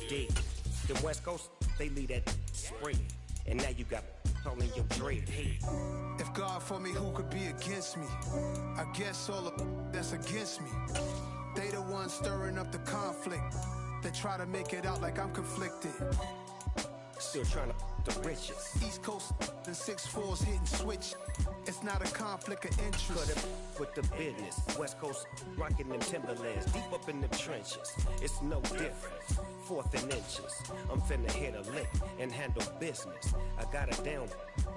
dig. The West Coast, they lead that spring. And now you got all in your dread head. If God for me, who could be against me? I guess all of that's against me. They the ones stirring up the conflict. They try to make it out like I'm conflicted. Still trying to the riches. East Coast and 6'4s hitting switch. It's not a conflict of interest. Cut it with the business. West Coast rocking them Timberlands deep up in the trenches. It's no different. 4th and inches. I'm finna hit a lick and handle business. I got her down.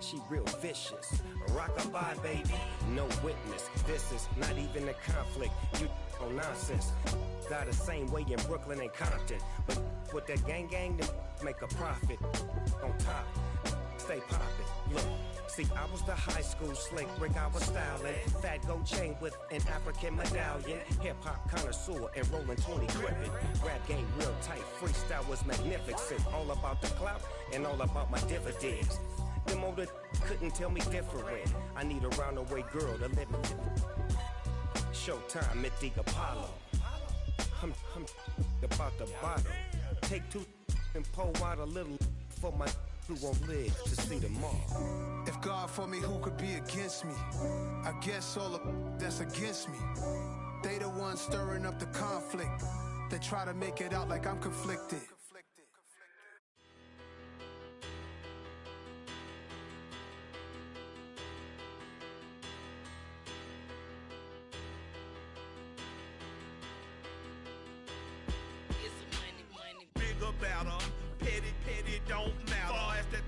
She real vicious. Rock-a-bye, baby. No witness. This is not even a conflict. You on nonsense. Got the same way in Brooklyn and Compton. But with that gang, then make a profit. On top, stay poppin'. Look, see, I was the high school slick Rick, I was styling. Fat gold chain with an African medallion. Hip-hop connoisseur and rolling 20 gripping. Rap game real tight, freestyle was magnificent. All about the clout and all about my dividends. Them older couldn't tell me different. I need a roundaway girl to live in. Showtime at the Apollo. I'm about the bottle. Take 2 and pour out a little for my who won't live to see tomorrow. If God for me, who could be against me? I guess all of that's against me. They the ones stirring up the conflict. They try to make it out like I'm conflicted. Better, petty don't matter. Far as the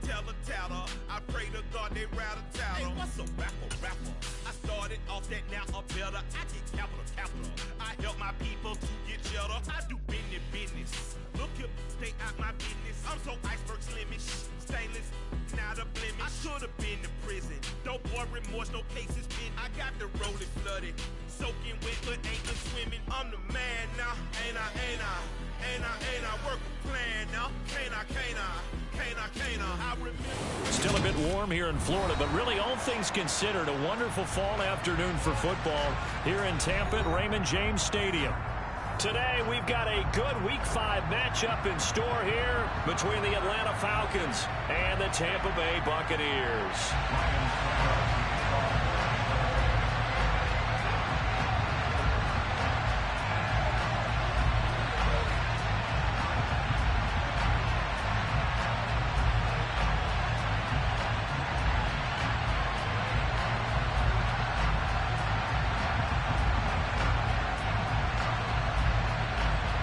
teller, I pray to God they rattle tattle. Hey, what's a rapper? I started off that, now I'm better. I get capital. I help my people to get cheddar. I do business. Look here, stay out my business. I'm so iceberg slimmish, stainless, not a blemish. I should have been to prison. No boy remorse, no cases pinned. I got the rolling flooded, soaking wet, but ain't no swimming. I'm the man now, ain't I? Work a plan now, can't I? I remember. Still a bit warm here in Florida, but really all things considered, a wonderful fall afternoon for football here in Tampa at Raymond James Stadium. Today we've got a good Week 5 matchup in store here between the Atlanta Falcons and the Tampa Bay Buccaneers.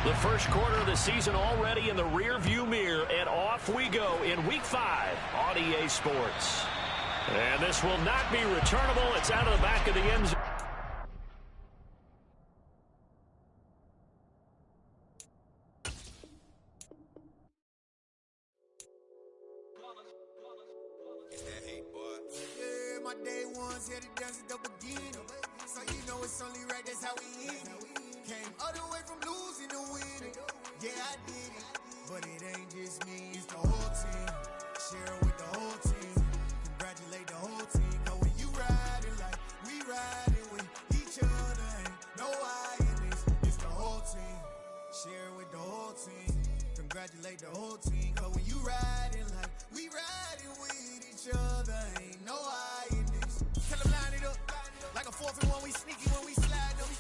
The first quarter of the season already in the rear-view mirror, and off we go in Week 5 on EA Sports. And this will not be returnable. It's out of the back of the end zone. Yeah, my day ones here to dance at the beginning. So you know it's only right, that's how we end it. Came all the way from losing to winning. Yeah, I did it. But it ain't just me, it's the whole team. Share it with the whole team. Congratulate the whole team. Cause when you riding like we riding with each other, ain't no I in this. It's the whole team. Share it with the whole team. Congratulate the whole team. Cause when you riding like we riding with each other, ain't no I in this. Tell them line it up. Like a 4th and 1, we sneaky when we slide them.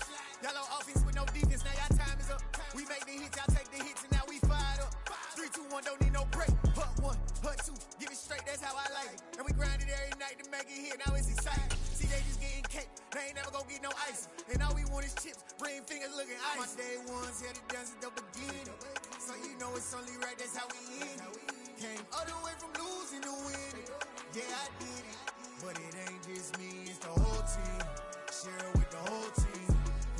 Y'all on offense with no defense, now y'all time is up. We make the hits, y'all take the hits, and now we fired up. 3, 2, 1, don't need no break. Hut 1, hut 2, give it straight, that's how I like it. And we grind it every night to make it here, now it's exciting. See, they just getting cake, they ain't never gonna get no ice. And all we want is chips, ring fingers looking ice. My day ones here to dance at the beginning. So you know it's only right, that's how we end it. Came all the way from losing to winning. Yeah, I did it. But it ain't just me, it's the whole team. Share it with the whole team.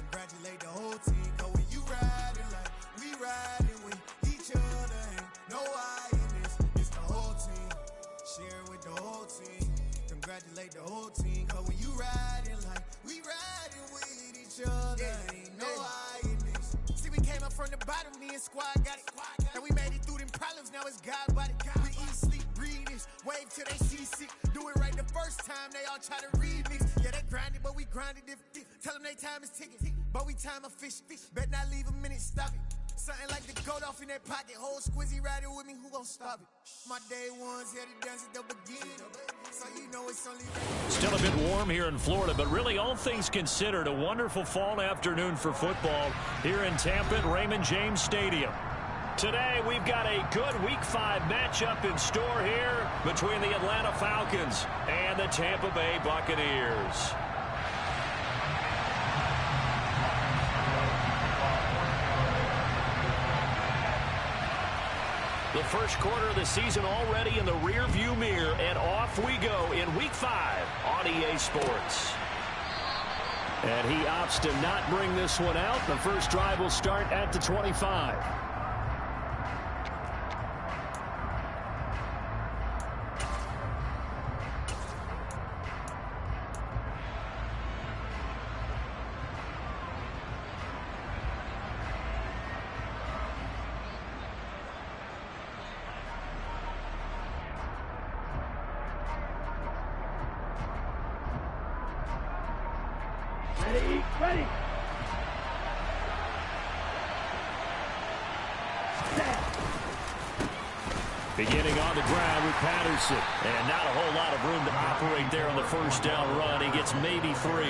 Congratulate the whole team. Cause when you riding like we riding with each other, ain't no I in this. It's the whole team. Share it with the whole team. Congratulate the whole team. Cause when you riding like we riding with each other, ain't no I in this. See, we came up from the bottom, me and squad got it. And we made it through them problems, now it's God body. We eat, sleep, breathe this, wave till they seasick. Do it right the first time, they all try to remix. Yeah, they grinded, but we grinded different. Tell them they time is ticking, but we time a fish. Bet not leave a minute, stop it. something like the goat off in that pocket. Whole squizzy riding with me, who gon' stop it? My day ones headed down to the beginning, so you know it's only... Still a bit warm here in Florida, but really all things considered, a wonderful fall afternoon for football here in Tampa at Raymond James Stadium. Today, we've got a good Week 5 matchup in store here between the Atlanta Falcons and the Tampa Bay Buccaneers. The first quarter of the season already in the rearview mirror, and off we go in Week 5 on EA Sports. And he opts to not bring this one out. The first drive will start at the 25. Ready. Beginning on the ground with Patterson. And not a whole lot of room to operate there on the first down run. He gets maybe 3.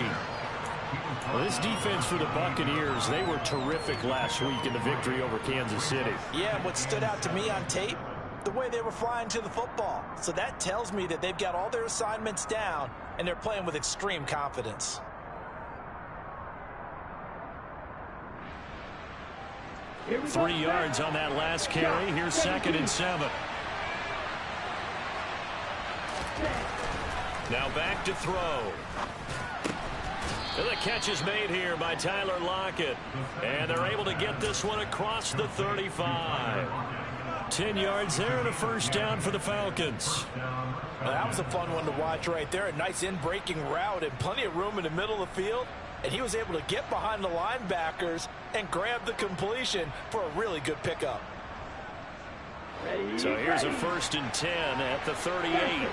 Well, this defense for the Buccaneers, they were terrific last week in the victory over Kansas City. Yeah, what stood out to me on tape, the way they were flying to the football. So that tells me that they've got all their assignments down, and they're playing with extreme confidence. Three yards on that last carry. Here's 2nd and 7. Now back to throw. And the catch is made here by Tyler Lockett. And they're able to get this one across the 35. 10 yards there and a first down for the Falcons. Well, that was a fun one to watch right there. A nice in-breaking route and plenty of room in the middle of the field. And he was able to get behind the linebackers and grab the completion for a really good pickup. So here's a 1st and 10 at the 38.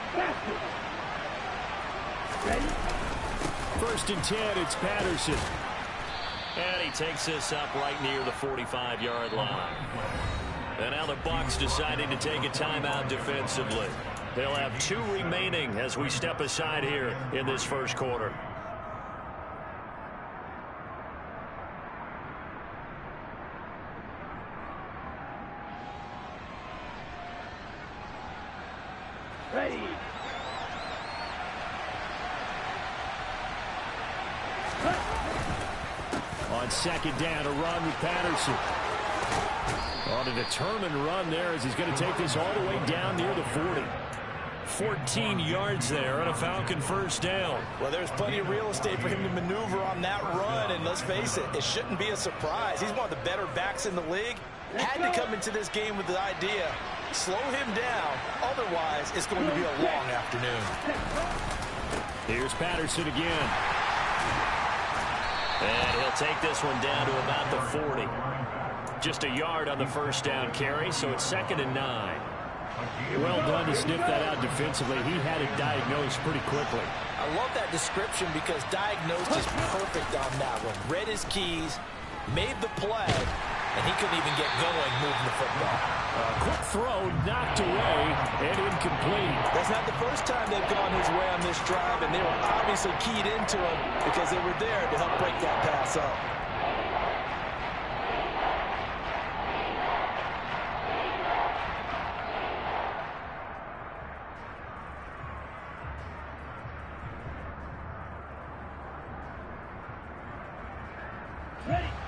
1st and 10, it's Patterson. And he takes this up right near the 45-yard line. And now the Bucs deciding to take a timeout defensively. They'll have 2 remaining as we step aside here in this first quarter. Ready. On 2nd down, a run with Patterson. On a determined run there as he's going to take this all the way down near the 40. 14 yards there on a Falcon first down. Well, there's plenty of real estate for him to maneuver on that run, and let's face it, it shouldn't be a surprise. He's one of the better backs in the league. Had to come into this game with the idea, slow him down, otherwise it's going to be a long afternoon. Here's Patterson again. And he'll take this one down to about the 40. Just a yard on the first down carry, so it's 2nd and 9. Well done to sniff that out defensively. He had it diagnosed pretty quickly. I love that description because diagnosed is perfect on that one. Read his keys, made the play, and he couldn't even get going moving the football. Quick throw, knocked away, and incomplete. That's not the first time they've gone his way on this drive, and they were obviously keyed into him because they were there to help break that pass up.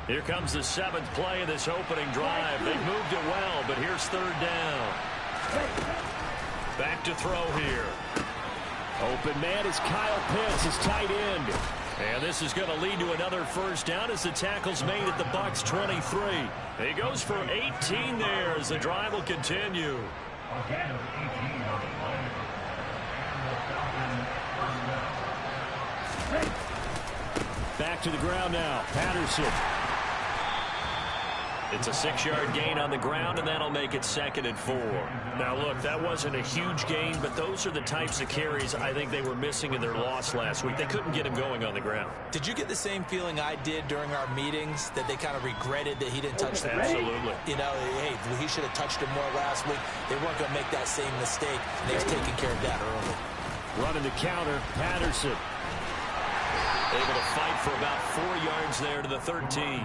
Here comes the 7th play of this opening drive. They've moved it well, but here's 3rd down. Back to throw here. Open man is Kyle Pitts, his tight end. And this is going to lead to another first down as the tackle's made at the Bucs 23. He goes for 18 there as the drive will continue. Back to the ground now. Patterson. It's a 6-yard gain on the ground, and that'll make it 2nd and 4. Now, look, that wasn't a huge gain, but those are the types of carries I think they were missing in their loss last week. They couldn't get him going on the ground. Did you get the same feeling I did during our meetings, that they kind of regretted that he didn't touch them? Absolutely. You know, hey, he should have touched him more last week. They weren't going to make that same mistake, and they've taken care of that early. Running the counter, Patterson. Able to fight for about 4 yards there to the 13.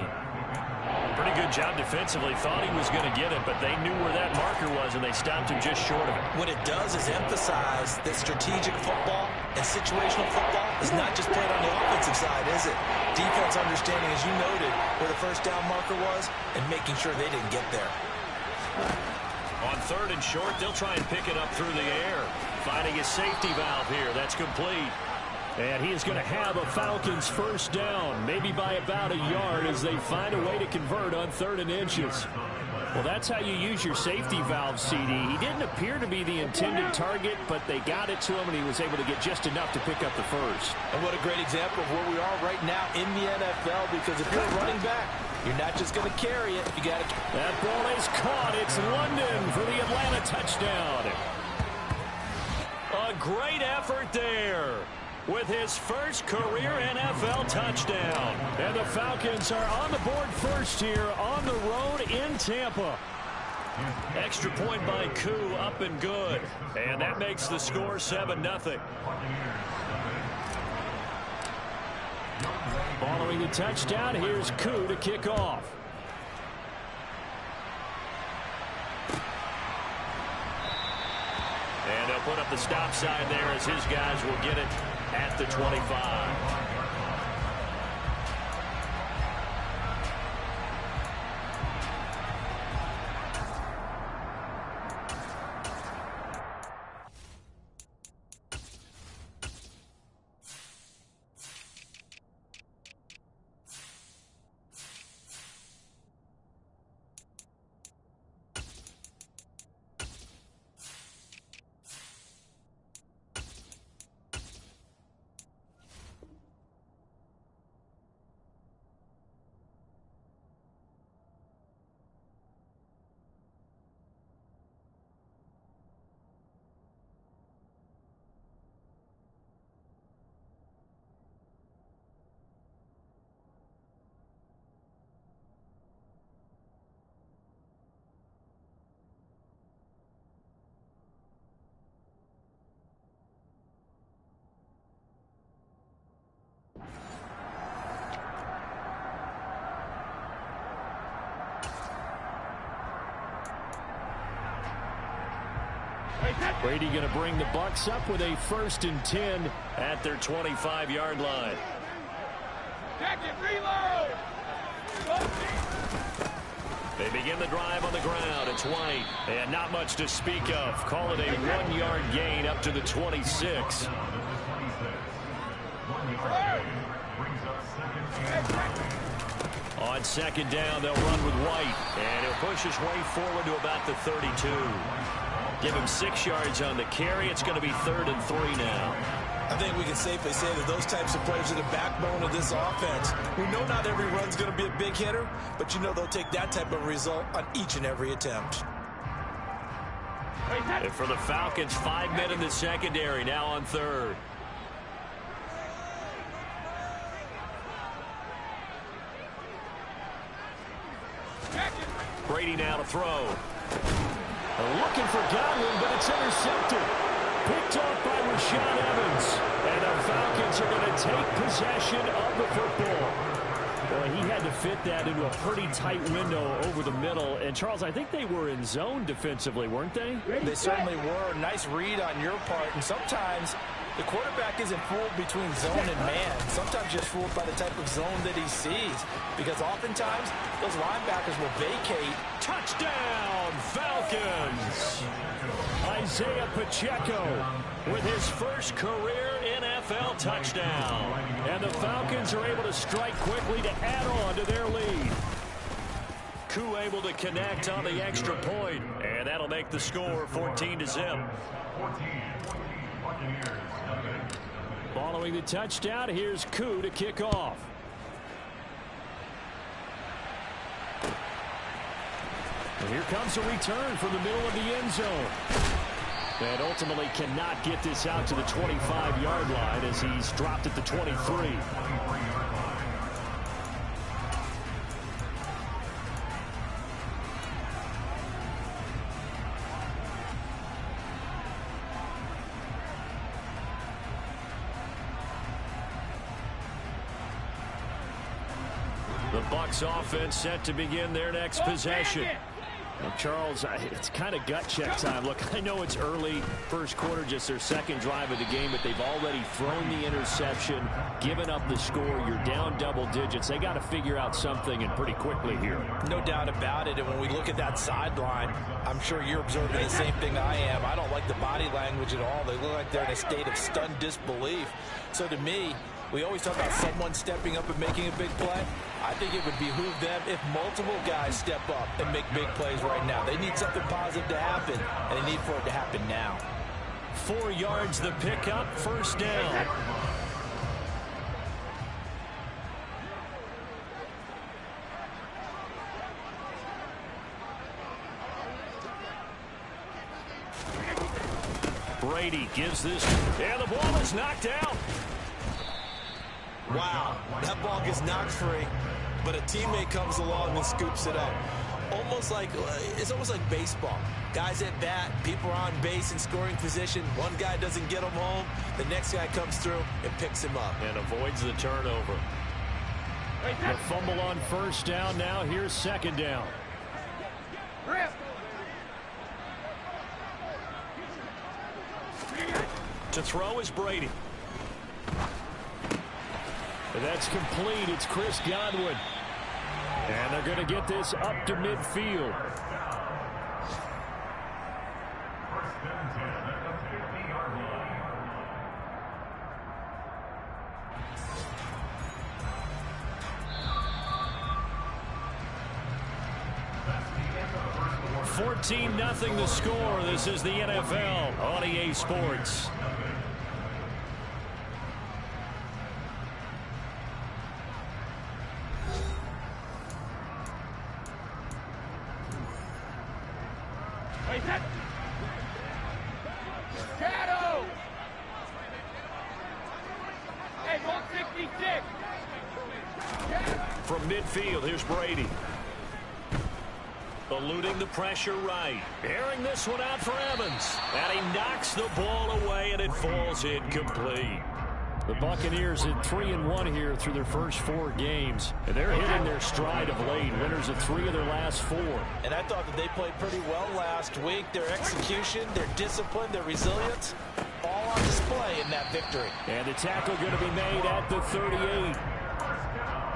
Pretty good job defensively. Thought he was going to get it, but they knew where that marker was, and they stopped him just short of it. What it does is emphasize that strategic football and situational football is not just played on the offensive side, is it? Defense understanding, as you noted, where the first down marker was and making sure they didn't get there. On 3rd and short, they'll try and pick it up through the air. Finding his safety valve here. That's complete. And he is going to have a Falcons first down, maybe by about a yard, as they find a way to convert on 3rd and inches. Well, that's how you use your safety valve, CD. He didn't appear to be the intended target, but they got it to him, and he was able to get just enough to pick up the first. And what a great example of where we are right now in the NFL, because if you're a running back, you're not just going to carry it. You got to. That ball is caught. It's London for the Atlanta touchdown. A great effort there with his first career NFL touchdown. And the Falcons are on the board first here on the road in Tampa. Extra point by Koo, up and good. And that makes the score 7-0. Following the touchdown, here's Koo to kick off. And they'll put up the stop sign there as his guys will get it at the 25. Brady going to bring the Bucs up with a 1st and 10 at their 25-yard line. They begin the drive on the ground. It's White, and not much to speak of. Call it a 1-yard gain up to the 26. On 2nd down, they'll run with White, and he'll push his way forward to about the 32. Give him 6 yards on the carry. It's going to be 3rd and 3 now. I think we can safely say that those types of players are the backbone of this offense. We know not every run's going to be a big hitter, but you know they'll take that type of result on each and every attempt. And for the Falcons, 5 men in the secondary, now on 3rd. Brady now to throw. Looking for Godwin, but it's intercepted. Picked off by Rashaan Evans. And the Falcons are going to take possession of the football. Well, he had to fit that into a pretty tight window over the middle. And, Charles, I think they were in zone defensively, weren't they? They certainly were. Nice read on your part. And sometimes the quarterback isn't fooled between zone and man. Sometimes just fooled by the type of zone that he sees. Because oftentimes, those linebackers will vacate. Touchdown, Falcons! Isaiah Pacheco with his first career NFL touchdown. And the Falcons are able to strike quickly to add on to their lead. Koo able to connect on the extra point, and that'll make the score 14-0. Following the touchdown, here's Koo to kick off. And here comes a return from the middle of the end zone. And ultimately cannot get this out to the 25-yard line as he's dropped at the 23. The Bucs offense set to begin their next possession. Well, Charles, it's kind of gut check time. Look, I know it's early, first quarter, just their second drive of the game, but they've already thrown the interception, given up the score. You're down double digits. They got to figure out something, and pretty quickly here. No doubt about it. And when we look at that sideline, I'm sure you're observing the same thing I am. I don't like the body language at all. They look like they're in a state of stunned disbelief. So to me, we always talk about someone stepping up and making a big play. I think it would behoove them if multiple guys step up and make big plays right now. They need something positive to happen, and they need for it to happen now. 4 yards the pickup, first down. Brady gives this, and the ball is knocked out. Wow, that ball gets knocked free, but a teammate comes along and scoops it up. It's almost like baseball. Guys at bat, people are on base in scoring position. One guy doesn't get him home. The next guy comes through and picks him up. And avoids the turnover. The fumble on first down. Now here's second down. To throw is Brady. That's complete. It's Chris Godwin. And they're going to get this up to midfield. $14-0 the score. This is the NFL on EA Sports. From midfield, here's Brady. Eluding the pressure right. Airing this one out for Evans. And he knocks the ball away, and it falls incomplete. The Buccaneers at 3-1 here through their first 4 games. And they're hitting their stride of late. Winners of 3 of their last 4. And I thought that they played pretty well last week. Their execution, their discipline, their resilience, all on display in that victory. And the tackle going to be made at the 38.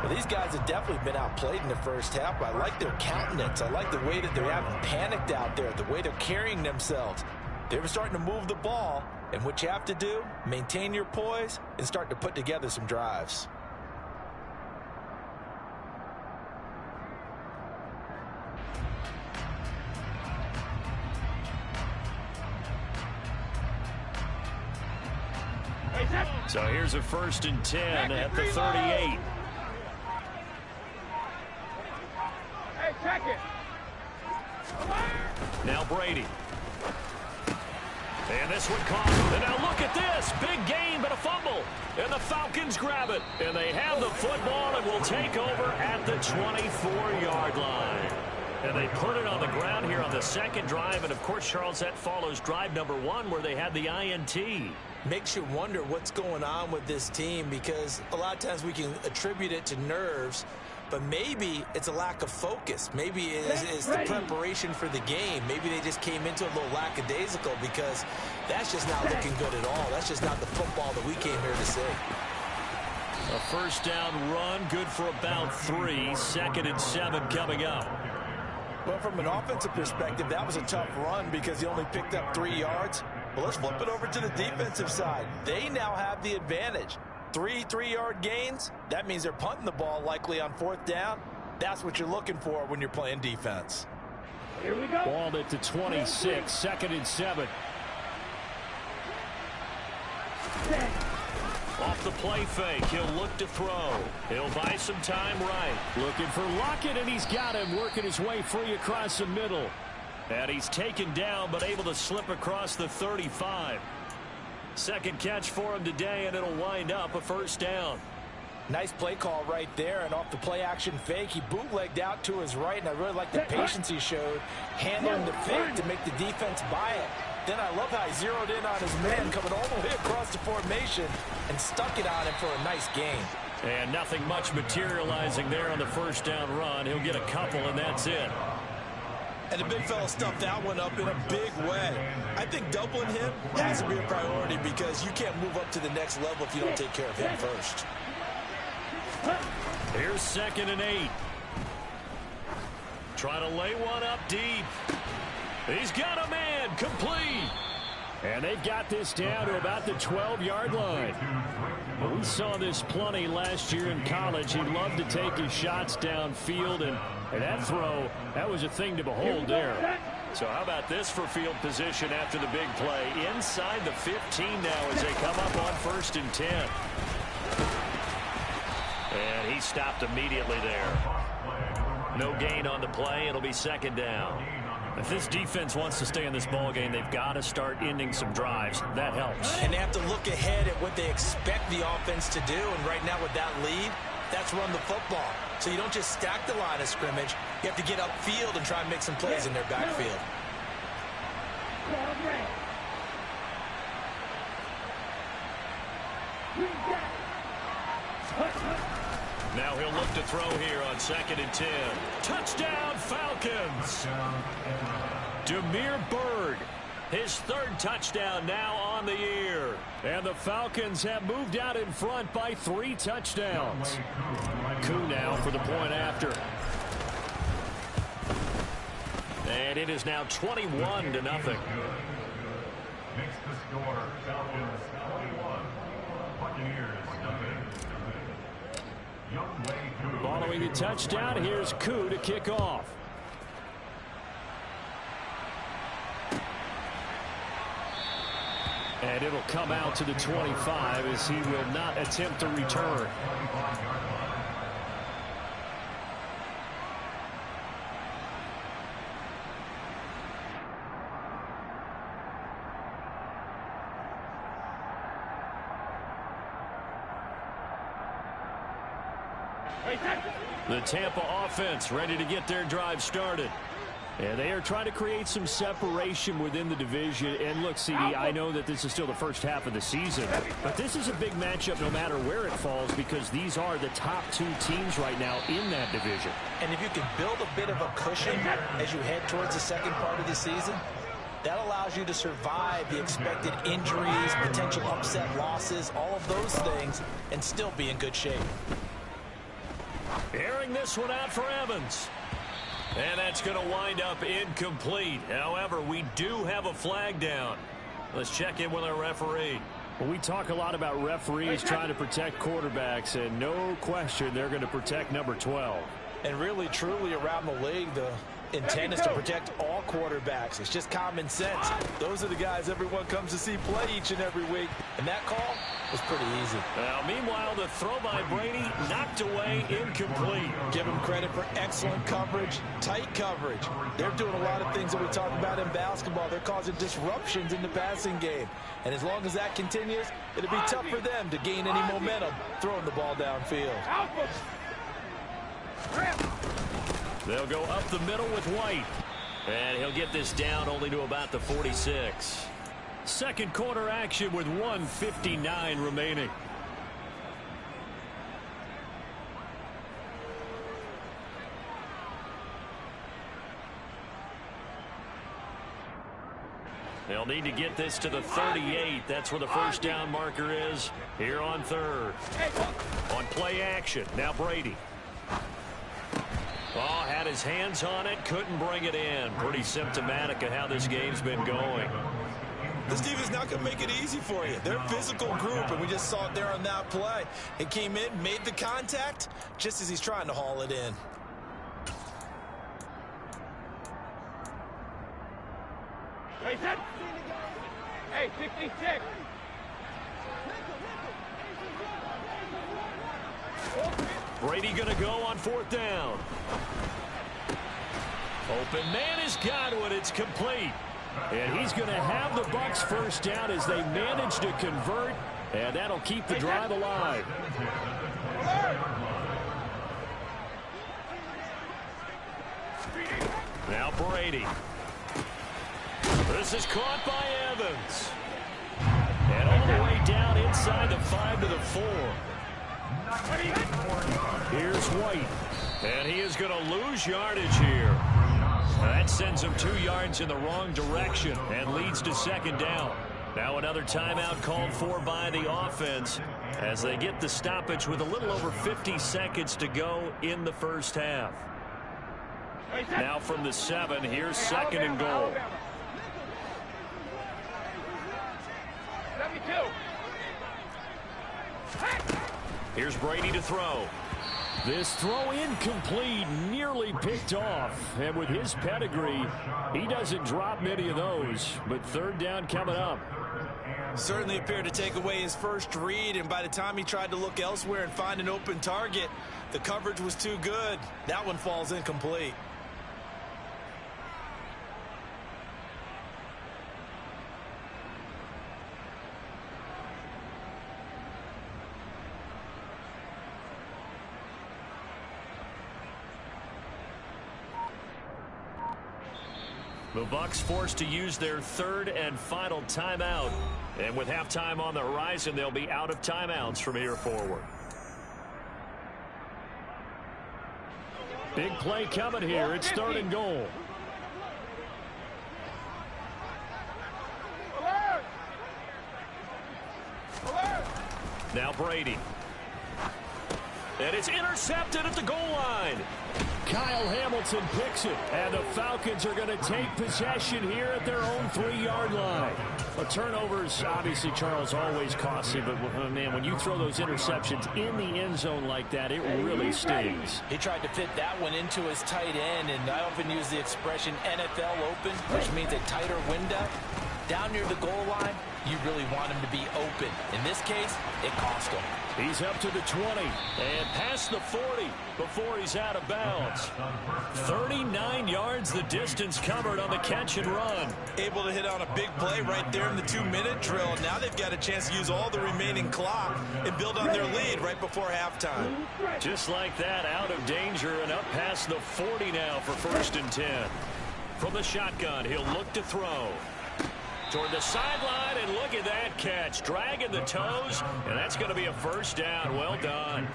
Well, these guys have definitely been outplayed in the first half. I like their countenance. I like the way that they haven't panicked out there, the way they're carrying themselves. They were starting to move the ball, and what you have to do, maintain your poise and start to put together some drives. So here's a 1st and 10 at the 38. Check it. Now Brady. And this one caught. And now look at this. Big gain, but a fumble. And the Falcons grab it. And they have the football and will take over at the 24-yard line. And they put it on the ground here on the second drive. And, of course, Charles, that follows drive number 1 where they had the INT. Makes you wonder what's going on with this team, because a lot of times we can attribute it to nerves, but maybe it's a lack of focus. Maybe it's the preparation for the game. Maybe they just came into a little lackadaisical, because that's just not looking good at all. That's just not the football that we came here to see. A first down run, good for about 3. 2nd and 7 coming up. Well, from an offensive perspective, that was a tough run because he only picked up 3 yards. Well, let's flip it over to the defensive side. They now have the advantage. 3 3-yard gains, that means they're punting the ball likely on 4th down. That's what you're looking for when you're playing defense. Here we go. Ball at the 26, 2nd and 7. Off the play fake. He'll look to throw. He'll buy some time right. Looking for Lockett, and he's got him working his way free across the middle. And he's taken down, but able to slip across the 35. Second catch for him today, and it'll wind up a first down. Nice play call right there, and off the play action fake, he bootlegged out to his right, and I really like the patience he showed handling the fake to make the defense buy it. Then I love how he zeroed in on his man coming all the way across the formation and stuck it on him for a nice gain. And nothing much materializing there on the first down run. He'll get a couple, and that's it. And the big fella stuffed that one up in a big way. I think doubling him has to be a priority because you can't move up to the next level if you don't take care of him first. Here's 2nd and 8. Try to lay one up deep. He's got a man, complete. And they've got this down to about the 12-yard line. Well, we saw this plenty last year in college. He loved to take his shots downfield, and that throw, that was a thing to behold there. So how about this for field position after the big play? Inside the 15 now as they come up on 1st and 10. And he stopped immediately there. No gain on the play. It'll be 2nd down. If this defense wants to stay in this ball game, they've got to start ending some drives. That helps. And they have to look ahead at what they expect the offense to do. And right now with that lead, that's run the football. So you don't just stack the line of scrimmage. You have to get upfield and try and make some plays in their backfield. Now he'll look to throw here on 2nd and 10. Touchdown, Falcons! Demir Bird, his 3rd touchdown now on the year. And the Falcons have moved out in front by 3 touchdowns. Koo now for the point after. And it is now 21-0. Makes the score Falcons 21, Buccaneers nothing. Following the touchdown, here's Koo to kick off. And it'll come out to the 25 as he will not attempt to return. The Tampa offense ready to get their drive started. And they are trying to create some separation within the division. And look, CD, I know that this is still the first half of the season, but this is a big matchup no matter where it falls because these are the top 2 teams right now in that division. And if you can build a bit of a cushion as you head towards the second part of the season, that allows you to survive the expected injuries, potential upset losses, all of those things, and still be in good shape. Airing this one out for Evans. And that's going to wind up incomplete. However, we do have a flag down. Let's check in with our referee. Well, we talk a lot about referees trying to protect quarterbacks, and no question they're going to protect number 12. And really, truly, around the league, the intent is to protect all quarterbacks. It's just common sense. Those are the guys everyone comes to see play each and every week. And that call was pretty easy. Now, meanwhile, the throw by Brady knocked away, incomplete. Give him credit for excellent coverage, tight coverage. They're doing a lot of things that we talk about in basketball. They're causing disruptions in the passing game. And as long as that continues, it'll be tough for them to gain any momentum throwing the ball downfield. They'll go up the middle with White. And he'll get this down only to about the 46. Second quarter action with 1:59 remaining. They'll need to get this to the 38. That's where the first down marker is here on 3rd. On play action, now Brady. Oh, had his hands on it, couldn't bring it in. Pretty symptomatic of how this game's been going. This team is not going to make it easy for you. They're a physical group, and we just saw it there on that play. It came in, made the contact, just as he's trying to haul it in. Hey, 66. Brady going to go on 4th down. Open man has got one. It's complete. And he's going to have the Bucs first down as they manage to convert. And that'll keep the drive alive. Now Brady. This is caught by Evans. And all the way down inside the 5 to the 4. Here's White. And he is going to lose yardage here. That sends him 2 yards in the wrong direction and leads to 2nd down. Now another timeout called for by the offense as they get the stoppage with a little over 50 seconds to go in the first half. Now from the 7, here's 2nd and goal. Here's Brady to throw. This throw incomplete, nearly picked off. And with his pedigree, he doesn't drop many of those. But 3rd down coming up. Certainly appeared to take away his first read, and by the time he tried to look elsewhere and find an open target, the coverage was too good. That one falls incomplete. The Bucs forced to use their 3rd and final timeout. And with halftime on the horizon, they'll be out of timeouts from here forward. Big play coming here. It's 3rd and goal. Now Brady. And it's intercepted at the goal line. Kyle Hamilton picks it, and the Falcons are going to take possession here at their own 3-yard line. A turnover's obviously, Charles, always costly, but man, when you throw those interceptions in the end zone like that, it really stings. He tried to fit that one into his tight end, and I often use the expression NFL open, which means a tighter window. Down near the goal line, you really want him to be open. In this case, it cost him. He's up to the 20 and past the 40 before he's out of bounds. 39 yards the distance covered on the catch and run. Able to hit on a big play right there in the 2-minute drill. Now they've got a chance to use all the remaining clock and build on their lead right before halftime. Just like that, out of danger and up past the 40 now for 1st and 10. From the shotgun, he'll look to throw. Toward the sideline, and look at that catch. Dragging the toes, and that's going to be a 1st down. Well done.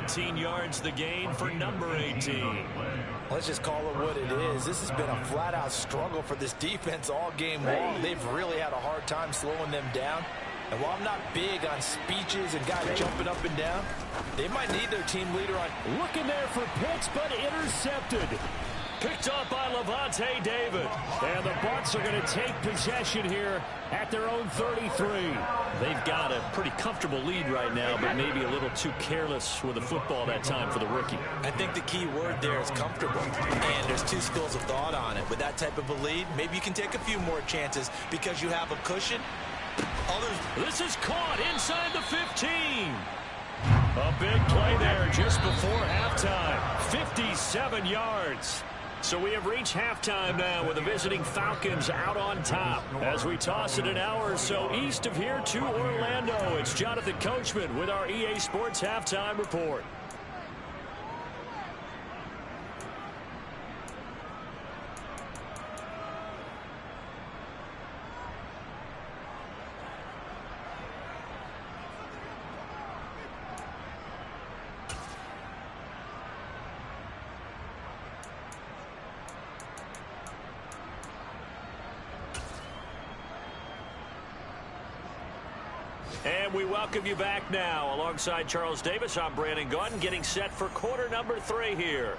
18 yards the gain for number 18. Let's just call it what it is. This has been a flat-out struggle for this defense all game long. They've really had a hard time slowing them down. And while I'm not big on speeches and guys jumping up and down, they might need their team leader on. Looking there for Pitts, but intercepted. Picked up by Levante David. And the Bucs are going to take possession here at their own 33. They've got a pretty comfortable lead right now, but maybe a little too careless with the football that time for the rookie. I think the key word there is comfortable. And there's 2 schools of thought on it. With that type of a lead, maybe you can take a few more chances because you have a cushion. This is caught inside the 15. A big play there just before halftime. 57 yards. So we have reached halftime now with the visiting Falcons out on top. As we toss it an hour or so east of here to Orlando, it's Jonathan Coachman with our EA Sports Halftime Report. And we welcome you back now. Alongside Charles Davis, I'm Brandon Gaudin, getting set for quarter number 3 here.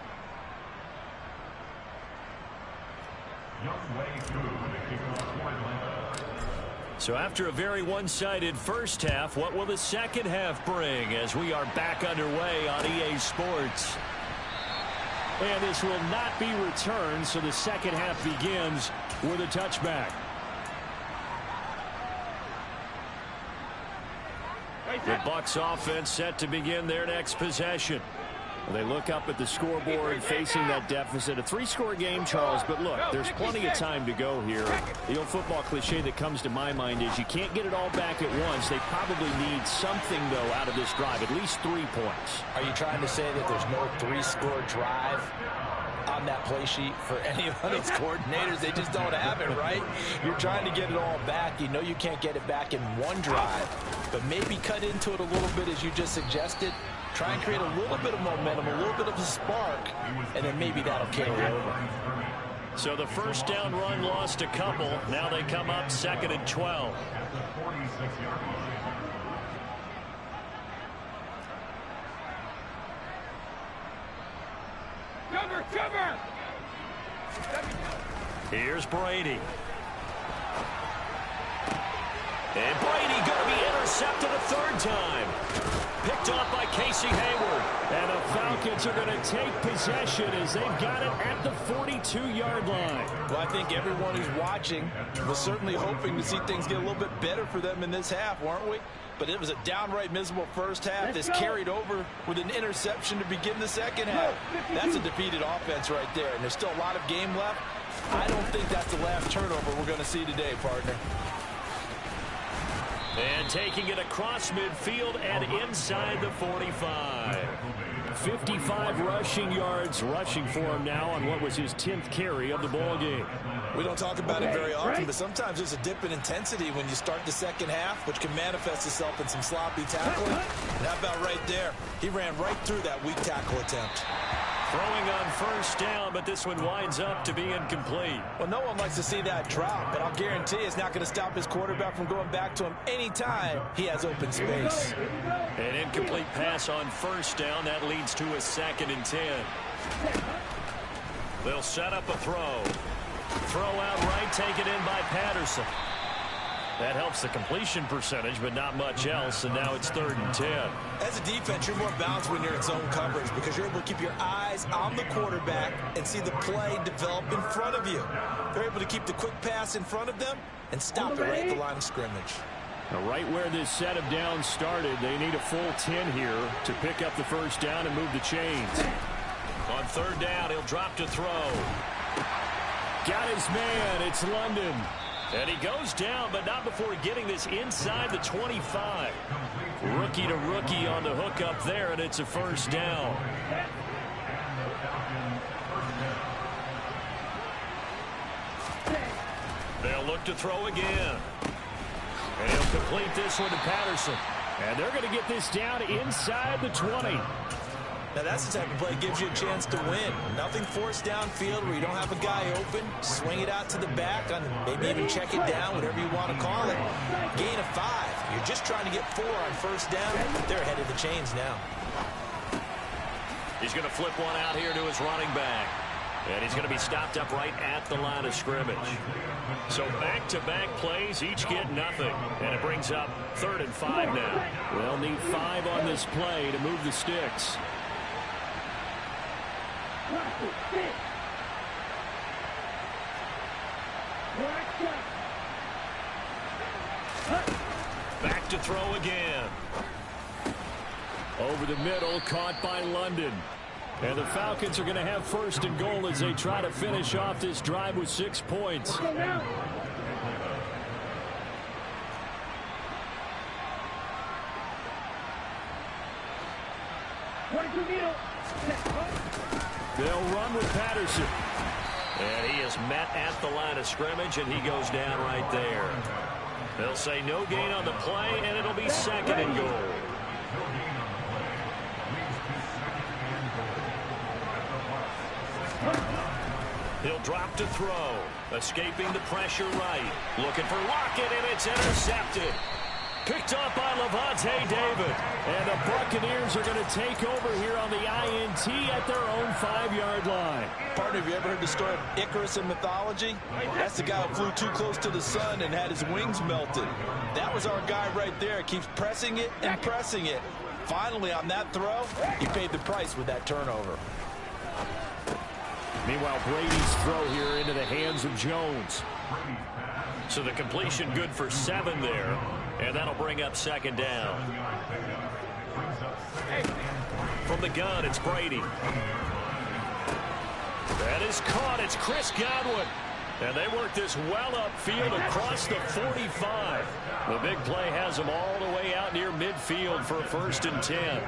So after a very one-sided first half, what will the second half bring as we are back underway on EA Sports? And this will not be returned, so the second half begins with a touchback. The Bucs offense set to begin their next possession. Well, they look up at the scoreboard facing that deficit. A 3-score game, Charles, but look, there's plenty of time to go here. The old football cliche that comes to my mind is you can't get it all back at once. They probably need something, though, out of this drive, at least 3 points. Are you trying to say that there's no 3-score drive on that play sheet for any of those coordinators? They just don't have it, right? You're trying to get it all back. You know you can't get it back in one drive, but maybe cut into it a little bit as you just suggested. Try and create a little bit of momentum, a little bit of a spark, and then maybe that'll carry over. So the first down run lost a couple. Now they come up 2nd and 12. Cover! Here's Brady. And Brady going to be intercepted a 3rd time. Picked off by Casey Hayward. And the Falcons are going to take possession as they've got it at the 42-yard line. Well, I think everyone who's watching was certainly hoping to see things get a little bit better for them in this half, weren't we? But it was a downright miserable first half. This carried over with an interception to begin the second half. That's a defeated offense right there, and there's still a lot of game left. I don't think that's the last turnover we're going to see today, partner. And taking it across midfield and inside the 45. 55 rushing yards rushing for him now on what was his 10th carry of the ball game. We don't talk about it very often, but sometimes there's a dip in intensity when you start the second half, which can manifest itself in some sloppy tackling. And how about right there? He ran right through that weak tackle attempt. Throwing on first down, but this one winds up to be incomplete. Well, no one likes to see that drop, but I'll guarantee it's not going to stop his quarterback from going back to him anytime he has open space. An incomplete pass on first down. That leads to a 2nd and 10. They'll set up a throw. Throw out right, taken in by Patterson. That helps the completion percentage, but not much else, and now it's 3rd and 10. As a defense, you're more balanced when you're in zone coverage because you're able to keep your eyes on the quarterback and see the play develop in front of you. They're able to keep the quick pass in front of them and stop it right at the line of scrimmage. Now, right where this set of downs started, they need a full 10 here to pick up the first down and move the chains. On 3rd down, he'll drop to throw. Got his man. It's London. And he goes down, but not before getting this inside the 25. Rookie to rookie on the hook up there, and it's a first down. They'll look to throw again. And he'll complete this one to Patterson. And they're going to get this down inside the 20. Now, that's the type of play that gives you a chance to win. Nothing forced downfield where you don't have a guy open. Swing it out to the back, on maybe even check it down, whatever you want to call it. Gain of 5. You're just trying to get 4 on first down. They're ahead of the chains now. He's going to flip one out here to his running back. And he's going to be stopped up right at the line of scrimmage. So back-to-back plays, each get nothing. And it brings up 3rd and 5 now. They'll need 5 on this play to move the sticks. Back to throw again. Over the middle, caught by London. And the Falcons are going to have 1st and goal as they try to finish off this drive with 6 points. They'll run with Patterson. And he is met at the line of scrimmage, and he goes down right there. They'll say no gain on the play, and it'll be 2nd and goal. He'll drop to throw. Escaping the pressure right. Looking for Lockett, and it's intercepted. Picked off by Levante David. And the Buccaneers are going to take over here on the INT at their own 5-yard line. Partner, have you ever heard the story of Icarus in mythology? That's the guy who flew too close to the sun and had his wings melted. That was our guy right there. Keeps pressing it and pressing it. Finally, on that throw, he paid the price with that turnover. Meanwhile, Brady's throw here into the hands of Jones. So the completion good for 7 there, and that'll bring up second down. From the gun, it's Brady. That is caught. It's Chris Godwin. And they work this well upfield across the 45. The big play has them all the way out near midfield for a 1st and 10.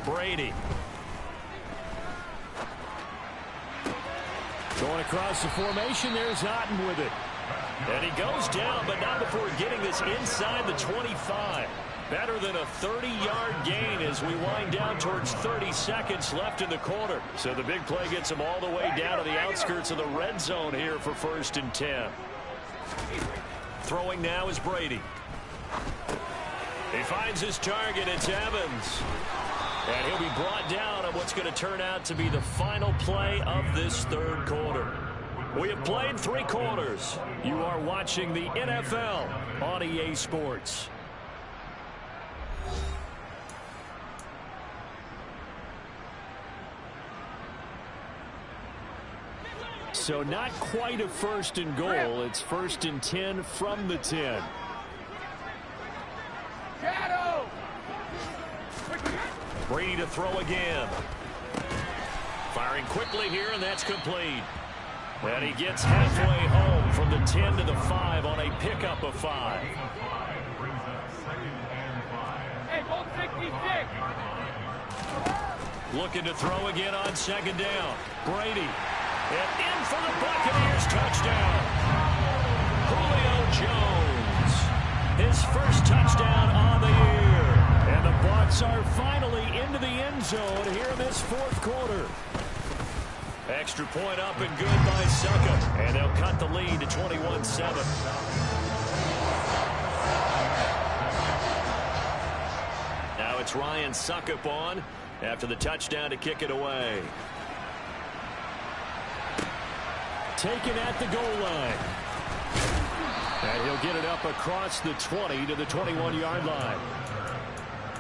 Brady. Going across the formation, there's Otten with it. And he goes down, but not before getting this inside the 25. Better than a 30-yard gain as we wind down towards 30 seconds left in the quarter. So the big play gets him all the way down to the outskirts of the red zone here for 1st and 10. Throwing now is Brady. He finds his target. It's Evans. And he'll be brought down on what's going to turn out to be the final play of this 3rd quarter. We have played 3 quarters. You are watching the NFL on EA Sports. So not quite a 1st and goal. It's 1st and 10 from the 10. Brady to throw again. Firing quickly here, and that's complete. And he gets halfway home from the 10 to the 5 on a pickup of 5. Hey, hold 66. Looking to throw again on 2nd down. Brady. And in for the Buccaneers touchdown. Julio Jones. His first touchdown on the year. And the Bucs are finally into the end zone here in this 4th quarter. Extra point up and good by Suckup. And they'll cut the lead to 21-7. Now it's Ryan Suckup on after the touchdown to kick it away. Taken at the goal line. And he'll get it up across the 20 to the 21-yard line.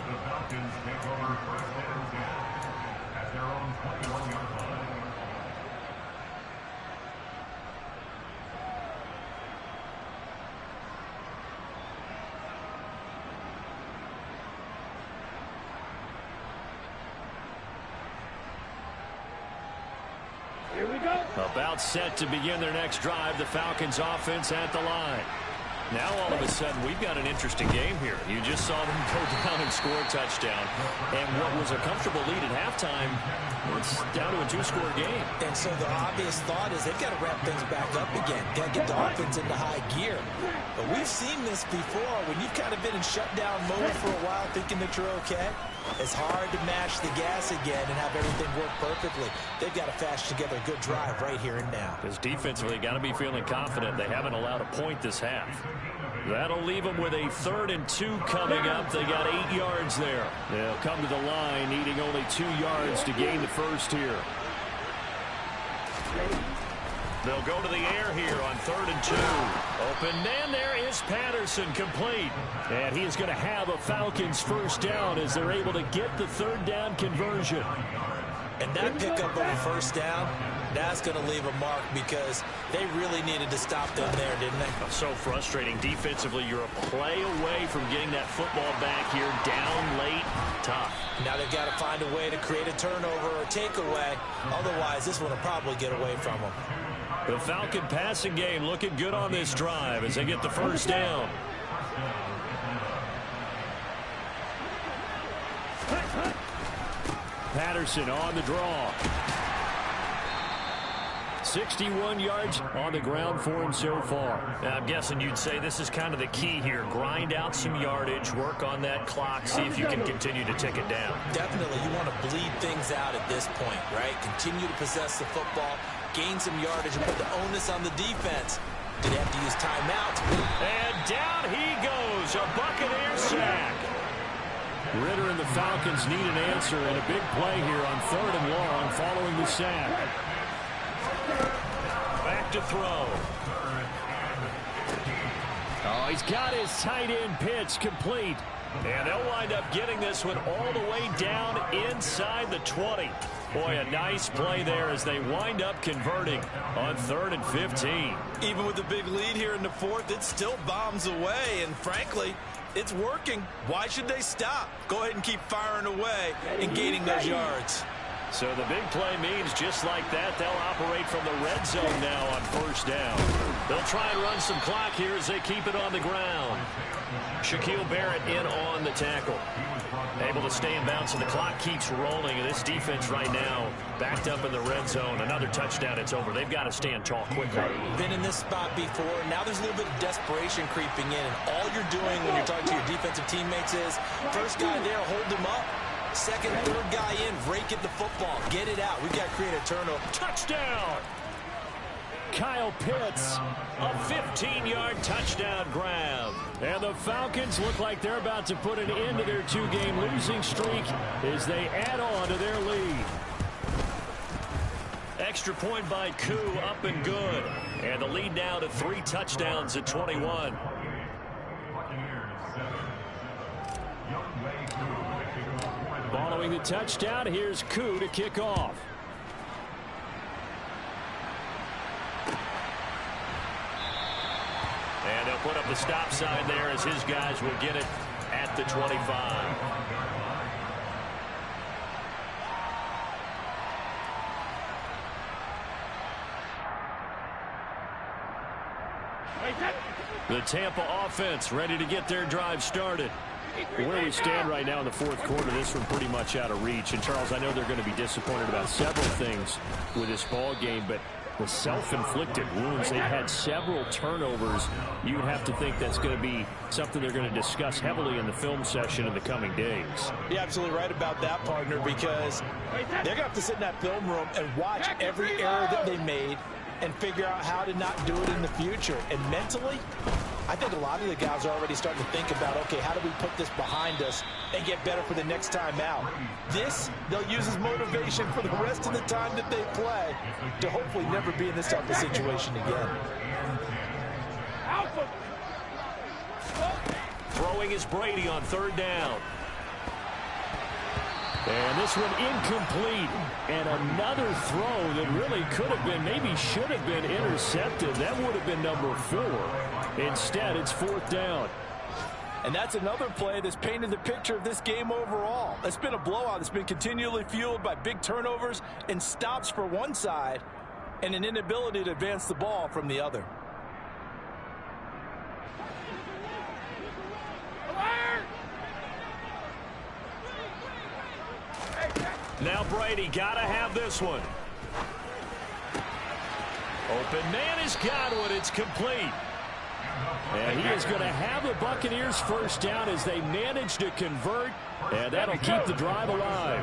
The Falcons take over 1st and 10 at their own 21-yard line. Here we go. About set to begin their next drive. The Falcons offense at the line. Now all of a sudden we've got an interesting game here. You just saw them go down and score a touchdown. And what was a comfortable lead at halftime, it's down to a 2-score game. And so the obvious thought is they've got to ramp things back up again. Got to get the offense into high gear. But we've seen this before when you've kind of been in shutdown mode for a while thinking that you're okay. It's hard to mash the gas again and have everything work perfectly. They've got to fash together a good drive right here and now. Because defensively, got to be feeling confident. They haven't allowed a point this half. That'll leave them with a 3rd and 2 coming up. They got 8 yards there. They'll come to the line needing only 2 yards to gain the first here. They'll go to the air here on 3rd and 2. Open man, there is Patterson, complete. And he is going to have a Falcons first down as they're able to get the 3rd down conversion. And that pickup of a first down, that's going to leave a mark because they really needed to stop them there, didn't they? So frustrating. Defensively, you're a play away from getting that football back here, down late, tough. Now they've got to find a way to create a turnover or takeaway. Otherwise, this one will probably get away from them. The Falcon passing game looking good on this drive as they get the first down. Patterson on the draw. 61 yards on the ground for him so far. Now, I'm guessing you'd say this is kind of the key here. Grind out some yardage, work on that clock, see if you can continue to tick it down. Definitely. You want to bleed things out at this point, right? Continue to possess the football, gain some yardage, and put the onus on the defense. Did they have to use timeout? And down he goes. A Buccaneer sack. Ritter and the Falcons need an answer and a big play here on 3rd and long following the sack. Back to throw. Oh, he's got his tight end pitch complete. And they'll wind up getting this one all the way down inside the 20. Boy, a nice play there as they wind up converting on 3rd and 15. Even with the big lead here in the 4th, it still bombs away. And frankly, it's working. Why should they stop? Go ahead and keep firing away and gaining those yards. So the big play means just like that, they'll operate from the red zone now on 1st down. They'll try and run some clock here as they keep it on the ground. Shaquille Barrett in on the tackle. Able to stay in bounds, and the clock keeps rolling. And this defense right now backed up in the red zone. Another touchdown, it's over. They've got to stand tall quickly. Been in this spot before. Now there's a little bit of desperation creeping in. And all you're doing when you're talking to your defensive teammates is, first guy there, hold him up. Second, third guy in, rake at the football. Get it out. We've got to create a turnover. Touchdown! Kyle Pitts, a 15-yard touchdown grab. And the Falcons look like they're about to put an end to their 2-game losing streak as they add on to their lead. Extra point by Koo, up and good. And the lead now to 3 touchdowns at 21. Following the touchdown, here's Koo to kick off. And they'll put up the stop sign there as his guys will get it at the 25. The Tampa offense ready to get their drive started. Where we stand right now in the 4th quarter, this one pretty much out of reach. And, Charles, I know they're going to be disappointed about several things with this ball game, but the self-inflicted wounds, they've had several turnovers. You would have to think that's going to be something they're going to discuss heavily in the film session in the coming days. You're absolutely right about that, partner, because they're going to have to sit in that film room and watch every error that they made and figure out how to not do it in the future. And mentally, I think a lot of the guys are already starting to think about, okay, how do we put this behind us and get better for the next time out? This, they'll use as motivation for the rest of the time that they play to hopefully never be in this type of situation again. Throwing is Brady on 3rd down. And this one incomplete. And another throw that really could have been, maybe should have been intercepted. That would have been number 4. Instead, it's 4th down. And that's another play that's painted the picture of this game overall. It's been a blowout. It's been continually fueled by big turnovers and stops for one side and an inability to advance the ball from the other. Now Brady got to have this one. Open man has got one. It's complete. And he is going to have the Buccaneers 1st down as they manage to convert. And that'll keep the drive alive.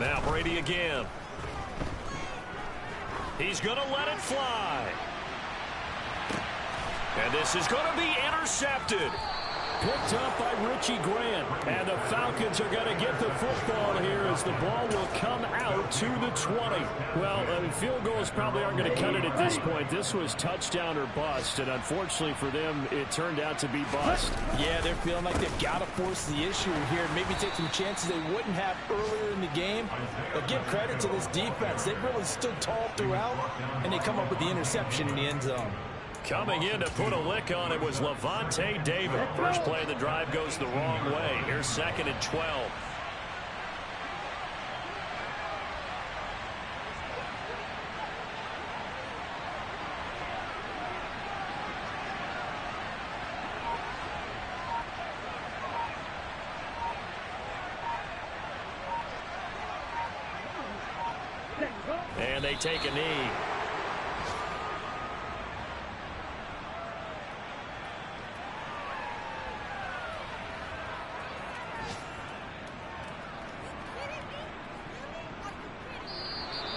Now Brady again. He's going to let it fly. And this is going to be intercepted. Picked up by Richie Grant. And the Falcons are going to get the football here as the ball will come out to the 20. Well, field goals probably aren't going to cut it at this point. This was touchdown or bust, and unfortunately for them, it turned out to be bust. Yeah, they're feeling like they've got to force the issue here and maybe take some chances they wouldn't have earlier in the game. But give credit to this defense. They've really stood tall throughout, and they come up with the interception in the end zone. Coming in to put a lick on it was Levante David. First play of the drive goes the wrong way. Here's 2nd and 12. And they take a knee.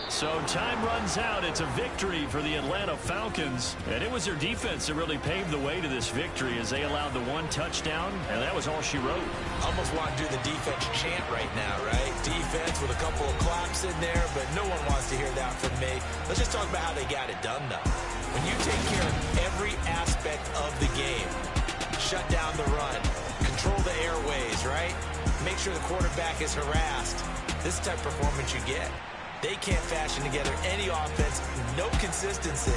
So time runs out. It's a victory for the Atlanta Falcons. And it was their defense that really paved the way to this victory as they allowed the 1 touchdown, and that was all she wrote. Almost want to do the defense chant right now, right? Defense with a couple of claps in there, but no one wants to hear that from me. Let's just talk about how they got it done, though. When you take care of every aspect of the game, shut down the run, control the airways, right? Make sure the quarterback is harassed. This is the type of performance you get. They can't fashion together any offense, no consistency,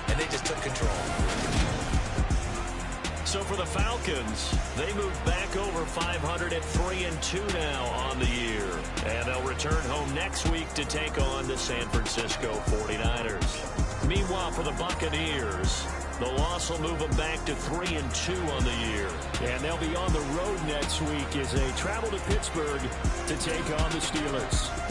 and they just took control. So for the Falcons, they move back over 500 at 3-2 now on the year. And they'll return home next week to take on the San Francisco 49ers. Meanwhile, for the Buccaneers, the loss will move them back to 3-2 on the year. And they'll be on the road next week as they travel to Pittsburgh to take on the Steelers.